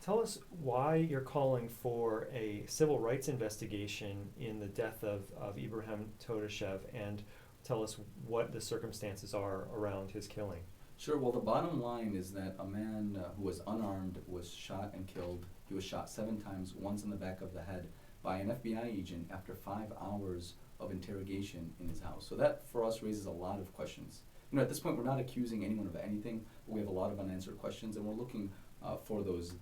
Tell us why you're calling for a civil rights investigation in the death of Ibragim Todashev, and tell us what the circumstances are around his killing. Sure. Well, the bottom line is that a man who was unarmed was shot and killed. He was shot 7 times, once in the back of the head, by an FBI agent after 5 hours of interrogation in his house. So that, for us, raises a lot of questions. At this point, we're not accusing anyone of anything, but we have a lot of unanswered questions, and we're looking for those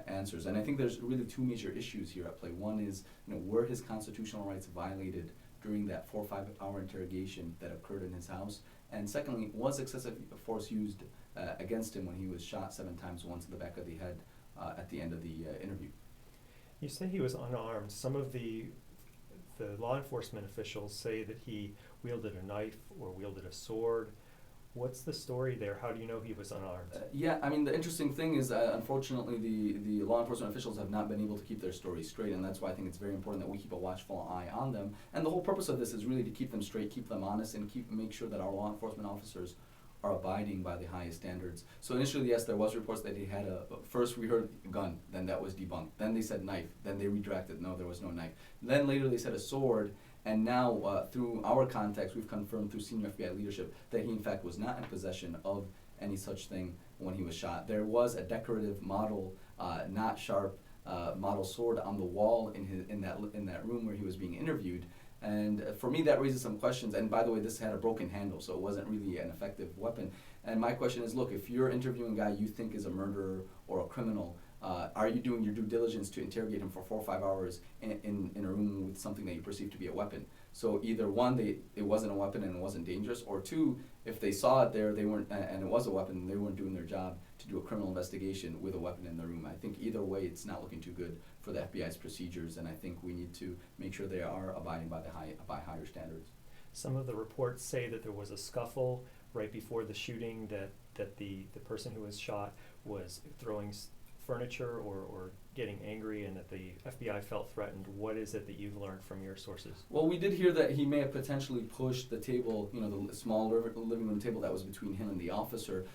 answers. And I think there's really 2 major issues here at play. One is, were his constitutional rights violated during that 4 or 5 hour interrogation that occurred in his house? And secondly, was excessive force used against him when he was shot 7 times, once in the back of the head at the end of the interview? You say he was unarmed. Some of the law enforcement officials say that he wielded a knife or wielded a sword. What's the story there? How do you know he was unarmed? Yeah, I mean, the interesting thing is, unfortunately, the law enforcement officials have not been able to keep their stories straight, and that's why I think it's very important that we keep a watchful eye on them. And the whole purpose of this is really to keep them straight, keep them honest, and make sure that our law enforcement officers are abiding by the highest standards. So initially, yes, there was reports that he had first we heard gun, then that was debunked. Then they said knife, then they retracted, no, there was no knife. Then later they said a sword, and now through our contacts, we've confirmed through senior FBI leadership that he in fact was not in possession of any such thing when he was shot. There was a decorative model, not sharp, model sword on the wall in that room where he was being interviewed. And for me, that raises some questions. And by the way, this had a broken handle, so it wasn't really an effective weapon. And my question is, look, if you're interviewing a guy you think is a murderer or a criminal, are you doing your due diligence to interrogate him for 4 or 5 hours in a room with something that you perceive to be a weapon? So either one, it wasn't a weapon and it wasn't dangerous, or 2, if they saw it there, they weren't, and it was a weapon, they weren't doing their job to do a criminal investigation with a weapon in the room. I think either way, it's not looking too good for the FBI's procedures, and I think we need to make sure they are abiding by higher standards. Some of the reports say that there was a scuffle right before the shooting, that the person who was shot was throwing furniture or getting angry, and that the FBI felt threatened. What is it that you've learned from your sources? Well, we did hear that he may have potentially pushed the table, the small living room table that was between him and the officer.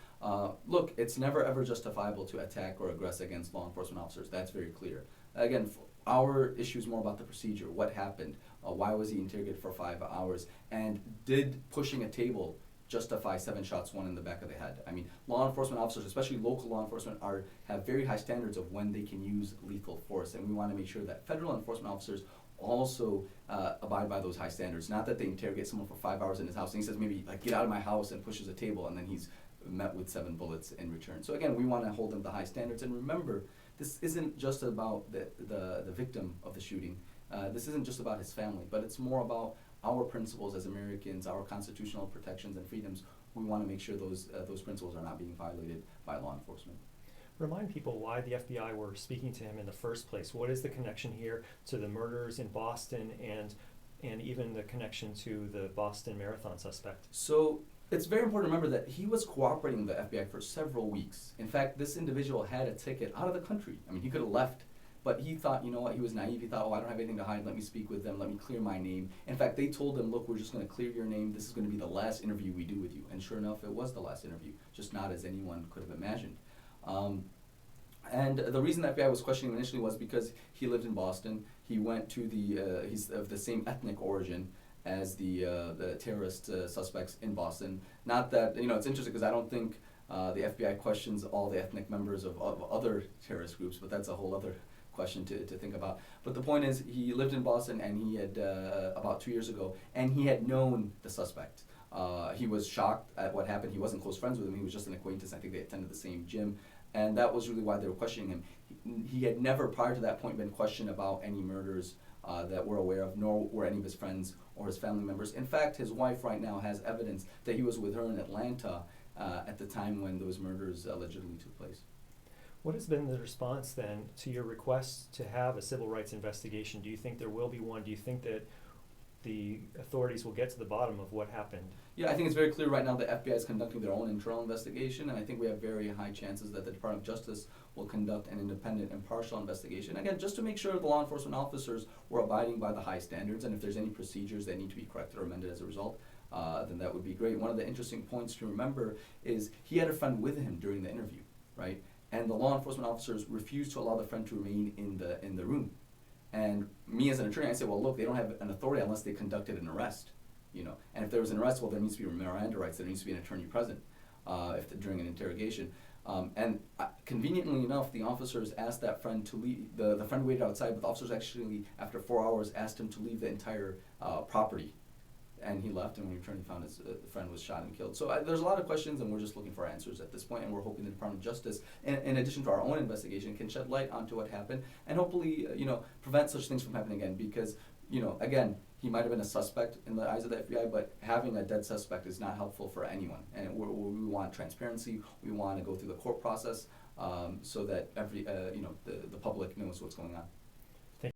Look, it's never ever justifiable to attack or aggress against law enforcement officers. That's very clear. Again, our issue is more about the procedure. What happened? Why was he interrogated for 5 hours? And did pushing a table justify 7 shots, 1 in the back of the head? I mean, law enforcement officers, especially local law enforcement, have very high standards of when they can use lethal force, and we want to make sure that federal enforcement officers also abide by those high standards. Not that they interrogate someone for 5 hours in his house and he says maybe like get out of my house and pushes a table, and then he's met with 7 bullets in return. So again, we want to hold them to high standards, and remember, this isn't just about the victim of the shooting. This isn't just about his family, but it's more about our principles as Americans, our constitutional protections and freedoms. We want to make sure those principles are not being violated by law enforcement. Remind people why the FBI were speaking to him in the first place. What is the connection here to the murders in Boston and even the connection to the Boston Marathon suspect? So it's very important to remember that he was cooperating with the FBI for several weeks. In fact, this individual had a ticket out of the country. I mean, he could have left, but he thought, you know what, he was naive. He thought, I don't have anything to hide. Let me speak with them. Let me clear my name. In fact, they told him, look, we're just going to clear your name. This is going to be the last interview we do with you. And sure enough, it was the last interview, just not as anyone could have imagined. And the reason the FBI was questioning him initially was because he lived in Boston. He went to he's of the same ethnic origin as the terrorist suspects in Boston. Not that, it's interesting because I don't think the FBI questions all the ethnic members of other terrorist groups, but that's a whole other question to think about. But the point is, he lived in Boston, and he had, about 2 years ago, and he had known the suspect. He was shocked at what happened. He wasn't close friends with him. He was just an acquaintance. I think they attended the same gym. And that was really why they were questioning him. He had never, prior to that point, been questioned about any murders that we're aware of, nor were any of his friends or his family members. In fact, his wife right now has evidence that he was with her in Atlanta at the time when those murders allegedly took place. What has been the response then to your request to have a civil rights investigation? Do you think there will be one? Do you think that the authorities will get to the bottom of what happened? Yeah, I think it's very clear right now the FBI is conducting their own internal investigation, and I think we have very high chances that the Department of Justice will conduct an independent, impartial investigation. Again, just to make sure the law enforcement officers were abiding by the high standards, and if there's any procedures that need to be corrected or amended as a result, then that would be great. One of the interesting points to remember is he had a friend with him during the interview, right? and the law enforcement officers refused to allow the friend to remain in the room. And me as an attorney, I say, well, look, they don't have an authority unless they conducted an arrest, you know. And if there was an arrest, well, there needs to be Miranda rights. There needs to be an attorney present during an interrogation. Conveniently enough, the officers asked that friend to leave. The friend waited outside, but the officers actually, after 4 hours, asked him to leave the entire property. And he left, and when he returned, he found his friend was shot and killed. So there's a lot of questions, and we're just looking for answers at this point, and we're hoping the Department of Justice, in addition to our own investigation, can shed light onto what happened, and hopefully, prevent such things from happening again. Because, again, he might have been a suspect in the eyes of the FBI, but having a dead suspect is not helpful for anyone. And we want transparency. We want to go through the court process so that the public knows what's going on.